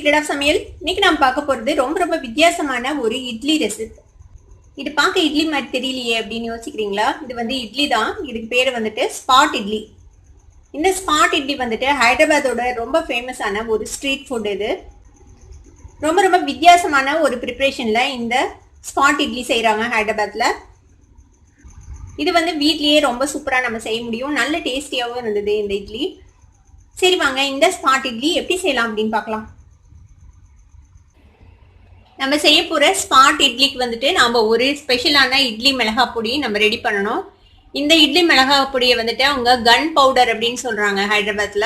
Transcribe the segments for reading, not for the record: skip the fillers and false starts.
Secret of சமையல். இன்னைக்கு நாம் பார்க்க போறது ரொம்ப வித்தியாசமான ஒரு இட்லி ரெசிபி. இது பார்க்க இட்லி மாதிரி தெரியலையே அப்படின்னு யோசிக்கிறீங்களா? இது வந்து இட்லி தான். இதுக்கு பேர் வந்துட்டு ஸ்பாட் இட்லி. இந்த ஸ்பாட் இட்லி வந்துட்டு ஹைதராபாத்தோட ரொம்ப ஃபேமஸான ஒரு ஸ்ட்ரீட் ஃபுட். இது ரொம்ப வித்தியாசமான ஒரு ப்ரிப்ரேஷன்ல இந்த ஸ்பாட் இட்லி செய்யறாங்க ஹைதராபாத்ல. இது வந்து வீட்லயே ரொம்ப சூப்பரா நம்ம செய்ய முடியும். நல்ல டேஸ்டியாகவும் இருந்தது இந்த இட்லி. சரி வாங்க இந்த ஸ்பாட் இட்லி எப்படி செய்யலாம் அப்படின்னு பார்க்கலாம். நம்ம செய்ய போற ஸ்பாட் இட்லிக்கு வந்துட்டு நாம ஒரு ஸ்பெஷலான இட்லி மிளகாய் பொடி நம்ம ரெடி பண்ணணும். இந்த இட்லி மிளகாய் பொடியை வந்துட்டு அவங்க கன் பவுடர் அப்படின்னு சொல்றாங்க ஹைதராபாத்ல.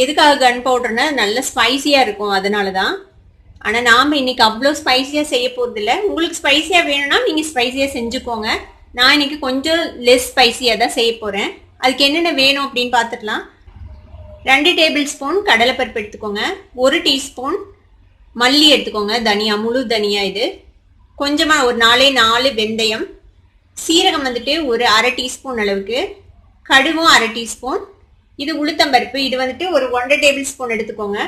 எதுக்காக கன் பவுடர்னா நல்ல ஸ்பைசியா இருக்கும், அதனாலதான். ஆனா நாம இன்னைக்கு அவ்வளோ ஸ்பைசியா செய்ய போறது இல்லை. உங்களுக்கு ஸ்பைசியா வேணும்னா நீங்க ஸ்பைசியா செஞ்சுக்கோங்க. நான் இன்னைக்கு கொஞ்சம் லெஸ் ஸ்பைசியா தான் செய்ய போறேன். அதுக்கு என்னென்ன வேணும் அப்படின்னு பார்த்துக்கலாம். 2 டேபிள் ஸ்பூன் கடலைப்பருப்பு எடுத்துக்கோங்க. 1 டீஸ்பூன் மல்லி எடுத்துக்கோங்க, தனியா, முழு தனியா. இது கொஞ்சமா ஒரு 4 வெந்தயம், சீரகம் வந்துட்டு ஒரு 1/2 டீஸ்பூன் அளவுக்கு, கடுகும் 1/2 டீஸ்பூன். இது உளுத்தம்பருப்பு, இது வந்துட்டு ஒரு 1.5 டேபிள் ஸ்பூன் எடுத்துக்கோங்க.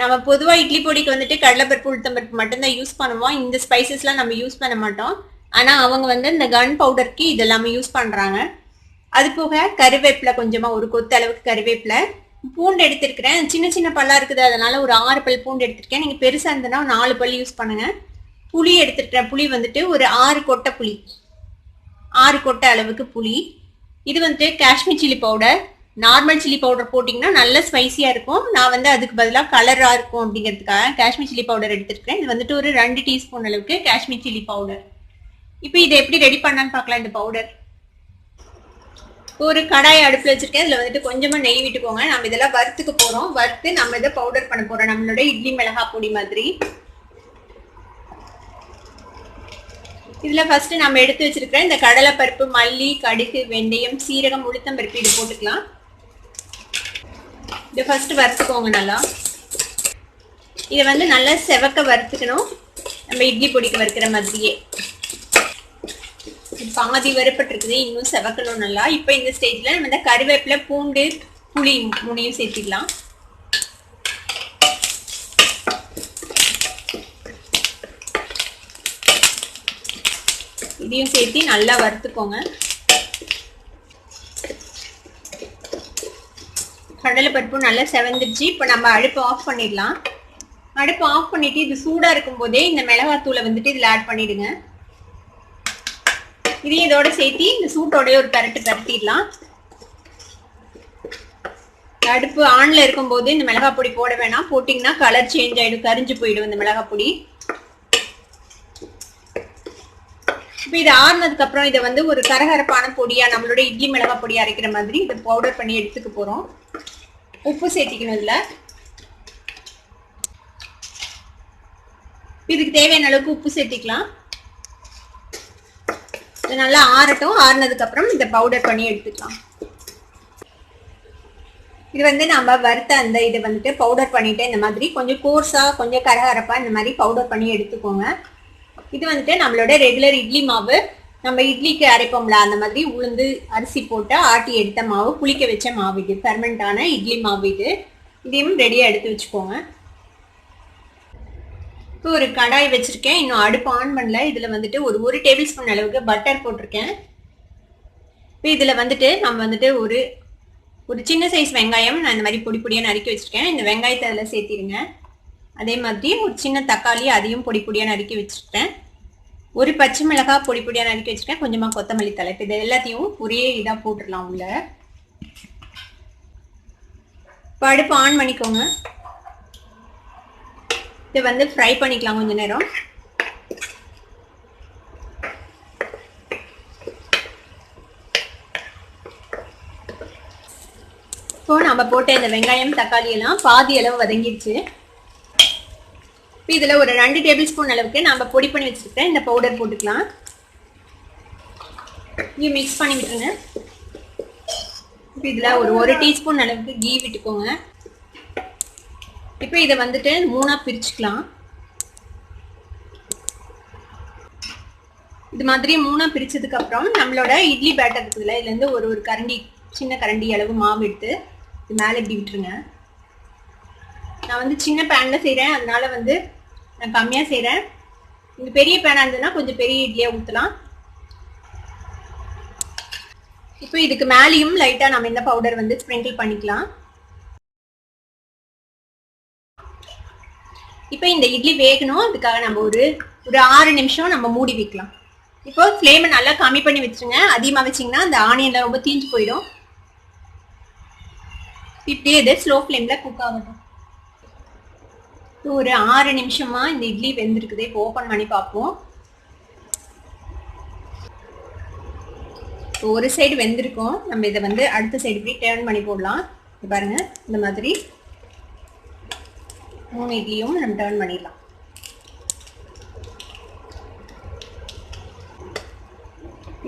நம்ம பொதுவாக இட்லி பொடிக்கு வந்துட்டு கடலைப்பருப்பு உளுத்தம்பருப்பு மட்டும்தான் யூஸ் பண்ணுவோம். இந்த ஸ்பைசஸ்லாம் நம்ம யூஸ் பண்ண மாட்டோம். ஆனால் அவங்க வந்து இந்த கன் பவுடருக்கு இதெல்லாமே யூஸ் பண்ணுறாங்க. அது போக கருவேப்பிலை, கொஞ்சமா ஒரு கொத்து அளவுக்கு கருவேப்பிலை. பூண்டு எடுத்திருக்கிறேன், சின்ன பல்லா இருக்குது, அதனால ஒரு 6 பல் பூண்டு எடுத்திருக்கேன். நீங்க பெருசா இருந்ததுன்னா 4 பல் யூஸ் பண்ணுங்க. புளி எடுத்திருக்கிறேன். புளி வந்துட்டு ஒரு 6 கொட்டை புளி, 6 கொட்டை அளவுக்கு புளி. இது வந்துட்டு Kashmir chilli powder. Normal chilli powder போட்டிங்கன்னா நல்ல ஸ்பைசியா இருக்கும். நான் வந்து அதுக்கு பதிலாக கலரா இருக்கும் அப்படிங்கிறதுக்காக காஷ்மீர் சில்லி பவுடர் எடுத்திருக்கிறேன். இது வந்துட்டு ஒரு 2 டீஸ்பூன் அளவுக்கு காஷ்மீர் சில்லி பவுடர். இப்போ இதை எப்படி ரெடி பண்ணான்னு பார்க்கலாம். இந்த பவுடர் ஒரு கடாய் அடுப்புல வச்சிருக்கேன். இதுல வந்துட்டு கொஞ்சமா நெய் விட்டுக்கோங்க. நம்ம இதெல்லாம் வறுத்துக்க போறோம். வறுத்து நம்ம இதை பவுடர் பண்ண போறோம், நம்மளோட இட்லி மிளகாய் பொடி மாதிரி. இதுல ஃபர்ஸ்ட் நம்ம எடுத்து வச்சிருக்கிற இந்த கடலை பருப்பு, மல்லி, கடுகு, வெந்தயம், சீரகம், உளுத்தம்பருப்பு இது போட்டுக்கலாம். இதை ஃபர்ஸ்ட் வறுத்துக்கோங்க நல்லா. இதை வந்து நல்லா செவக்க வறுத்துக்கணும், நம்ம இட்லி பொடிக்கு வறுக்கிற மாதிரியே. பாதி வறுப்பட்டிருக்குது, இன்னும் செவக்கணும் நல்லா. இப்போ இந்த ஸ்டேஜ்ல நம்ம இந்த கருவேப்பிலை, பூண்டு, புளி 3 சேர்த்திடலாம். இதையும் சேர்த்து நல்லா வறுத்துக்கோங்க. கடலை பருப்பு நல்லா செவந்துருச்சு. இப்போ நம்ம அடுப்பு ஆஃப் பண்ணிடலாம். அடுப்பு ஆஃப் பண்ணிட்டு இது சூடா இருக்கும் போதே இந்த மிளகாத்தூளை வந்துட்டு இதுல ஆட் பண்ணிடுங்க. இதையும் இதோட சேர்த்து இந்த சூட்டோடய ஒரு பரட்டிடலாம். அடுப்பு ஆன்ல இருக்கும் போது இந்த மிளகாய் பொடி போட வேணாம். போட்டிங்கன்னா கலர் சேஞ்ச் ஆயிடும், கரிஞ்சு போயிடும் இந்த மிளகாய் பொடி. இப்போ இது ஆறுனதுக்கு அப்புறம் இதை வந்து ஒரு கரகரப்பான பொடியா, நம்மளோட இட்லி மிளகாய் பொடி அரைக்கிற மாதிரி இதை பவுடர் பண்ணி எடுத்துக்க போறோம். உப்பு சேர்த்திக்கணும் இதுல. இதுக்கு தேவையான அளவுக்கு உப்பு சேர்த்திக்கலாம். இது நல்லா ஆறட்டும். ஆறுனதுக்கு அப்புறம் இந்த பவுடர் பண்ணி எடுத்துக்கலாம். இது வந்து நம்ம வறுத்த அந்த இதை வந்துட்டு பவுடர் பண்ணிட்டு இந்த மாதிரி கொஞ்சம் கோர்ஸா, கொஞ்சம் கரகரப்பா இந்த மாதிரி பவுடர் பண்ணி எடுத்துக்கோங்க. இது வந்துட்டு நம்மளோட ரெகுலர் இட்லி மாவு, நம்ம இட்லிக்கு அரைப்போம்ல அந்த மாதிரி உளுந்து அரிசி போட்டு ஆட்டி எடுத்த மாவு, புளிக்க வச்ச மாவு. இது ஃபெர்மெண்டான இட்லி மாவு. இதையும் ரெடியா எடுத்து வச்சுக்கோங்க. இப்போ ஒரு கடாய் வச்சிருக்கேன், இன்னும் அடுப்பு ஆன் பண்ணல. இதுல வந்துட்டு ஒரு 1 டேபிள் ஸ்பூன் அளவுக்கு பட்டர் போட்டிருக்கேன். இப்போ இதுல வந்துட்டு நம்ம வந்துட்டு ஒரு சின்ன சைஸ் வெங்காயம் நான் இந்த மாதிரி பொடியா நறுக்கி வச்சிருக்கேன். இந்த வெங்காயத்தை அதில் சேர்த்திடுங்க. அதே மாதிரி ஒரு சின்ன தக்காளி, அதையும் பொடியா நறுக்கி வச்சிருக்கேன். ஒரு பச்சை மிளகாய் பொடியா நறுக்கி வச்சிருக்கேன். கொஞ்சமா கொத்தமல்லி தழை. இது எல்லாத்தையும் ஒரே இதா போட்டுடலாம் உள்ள. இப்போ அடுப்பு ஆன் பண்ணிக்கோங்க. இதை வந்து ஃப்ரை பண்ணிக்கலாம் கொஞ்ச நேரம். இப்போ நம்ம போட்ட இந்த வெங்காயம், தக்காளி எல்லாம் பாதி அளவு வதங்கிடுச்சு. இப்போ இதுல ஒரு 2 டேபிள் ஸ்பூன் அளவுக்கு நம்ம பொடி பண்ணி வச்சிருக்கேன் இந்த பவுடர் போட்டுக்கலாம். இது மிக்ஸ் பண்ணி விட்டுருங்க. இப்போ இதுல ஒரு 1 டீஸ்பூன் அளவுக்கு கீ விட்டுக்கோங்க. இப்போ இதை வந்துட்டு 3ஆ பிரிச்சுக்கலாம். இது மாதிரி 3ஆ பிரிச்சதுக்கு அப்புறம் நம்மளோட இட்லி பேட்டர் இருக்குதுல, இதுல இருந்து ஒரு கரண்டி, சின்ன கரண்டி அளவு மாவு எடுத்து இது மேலே இப்படி விட்டுருங்க. நான் வந்து சின்ன பேன்ல செய்கிறேன், அதனால வந்து நான் கம்மியாக செய்கிறேன். இந்த பெரிய பேனாக இருந்ததுன்னா கொஞ்சம் பெரிய இட்லியாக ஊற்றலாம். இப்போ இதுக்கு மேலேயும் லைட்டாக நம்ம இந்த பவுடர் வந்து ஸ்ப்ரிங்கிள் பண்ணிக்கலாம். இப்போ இந்த இட்லி வேகணும், அதுக்காக நம்ம ஒரு 6 நிமிஷம் நம்ம மூடி வைக்கலாம். இப்போ ஃப்ளேமை நல்லா கம்மி பண்ணி வச்சுருங்க. அதிகமாக வச்சிங்கன்னா அந்த ஆனியன்லாம் ரொம்ப தீஞ்சு போயிடும். இப்படியே இது ஸ்லோ ஃப்ளேமில் குக் ஆகட்டும். ஒரு 6 நிமிஷமா இந்த இட்லி வெந்திருக்குது. இப்போ ஓப்பன் பண்ணி பார்ப்போம். ஒரு சைடு வெந்திருக்கும். நம்ம இதை வந்து அடுத்த சைடு இப்படி டர்ன் பண்ணி போடலாம். பாருங்க, இந்த மாதிரி 3 இட்லியும் நம்ம டர்ன் பண்ணிடலாம்.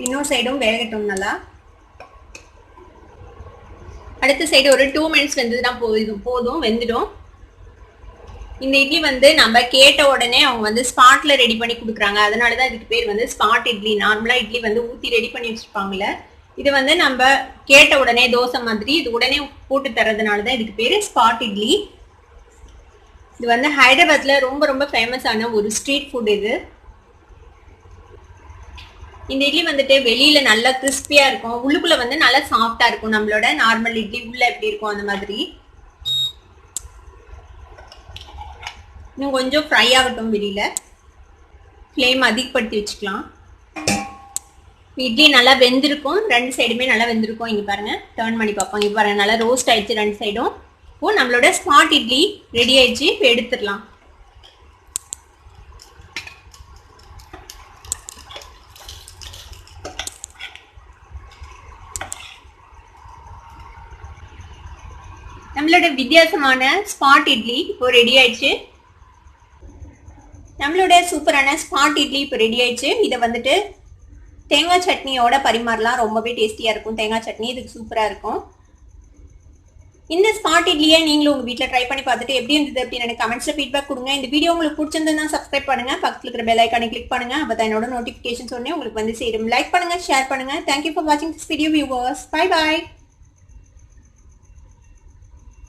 இன்னொரு சைடும் வேகட்டும் நல்லா. அடுத்த சைடு ஒரு 2 மினிட்ஸ் வெந்ததுன்னா போதும், வெந்துடும். இந்த இட்லி வந்து நம்ம கேட்ட உடனே அவங்க வந்து ஸ்பாட்ல ரெடி பண்ணி கொடுக்குறாங்க. அதனாலதான் இதுக்கு பேர் வந்து ஸ்பாட் இட்லி. நார்மலா இட்லி வந்து ஊத்தி ரெடி பண்ணி வச்சிருப்பாங்கல்ல, இது வந்து நம்ம கேட்ட உடனே தோசை மாதிரி இது உடனே போட்டு தரதுனாலதான் இதுக்கு பேரு ஸ்பாட் இட்லி. இது வந்து ஹைதராபாத்ல ரொம்ப ரொம்ப ஃபேமஸான ஒரு ஸ்ட்ரீட் ஃபுட் இது. இந்த இட்லி வந்துட்டு வெளியில நல்லா கிறிஸ்பியா இருக்கும், உள்ளுக்குள்ள வந்து நல்லா சாஃப்டா இருக்கும். நம்மளோட நார்மல் இட்லி உள்ள எப்படி இருக்கும் அந்த மாதிரி. இன்னும் கொஞ்சம் ஃப்ரை ஆகட்டும். வெளியில ஃப்ளேம் அதிகப்படுத்தி வச்சுக்கலாம். இட்லி நல்லா வெந்திருக்கும், 2 சைடுமே நல்லா வெந்திருக்கும். இங்க பாருங்க, டர்ன் பண்ணி பார்ப்போம். இங்க பாருங்க, நல்லா ரோஸ்ட் ஆயிடுச்சு 2 சைடும். இப்போ நம்மளோட ஸ்பாட் இட்லி ரெடி ஆயிடுச்சு. இப்போ எடுத்துடலாம். நம்மளோட வித்தியாசமான ஸ்பாட் இட்லி இப்போ ரெடி ஆயிடுச்சு. நம்மளோட சூப்பரான ஸ்பாட் இட்லி இப்போ ரெடி ஆயிடுச்சு. இதை வந்துட்டு தேங்காய் சட்னியோட பரிமாறலாம். ரொம்பவே டேஸ்டியா இருக்கும். தேங்காய் சட்னி இதுக்கு சூப்பரா இருக்கும். இந்த ஸ்பாட் இட்லியை நீங்களும் உங்க வீட்டில் ட்ரை பண்ணி பார்த்துட்டு எப்படி இருந்தது அப்படின்னு எனக்கு கமெண்ட்ஸ்ல ஃபீட்பேக் கொடுங்க. இந்த வீடியோ உங்களுக்கு பிடிச்சிருந்ததுன்னா சப்ஸ்கிரைப் பண்ணுங்க, பக்கத்தில் இருக்கிற பெல் ஐக்கானை கிளிக் பண்ணுங்க. அப்பதான் என்னோட நோட்டிபிகேஷன் சொன்னே உங்களுக்கு வந்து சேரும். லைக் பண்ணுங்க, ஷேர் பண்ணுங்க. தேங்க்யூ ஃபார் வாட்சிங் this video viewers. Bye bye.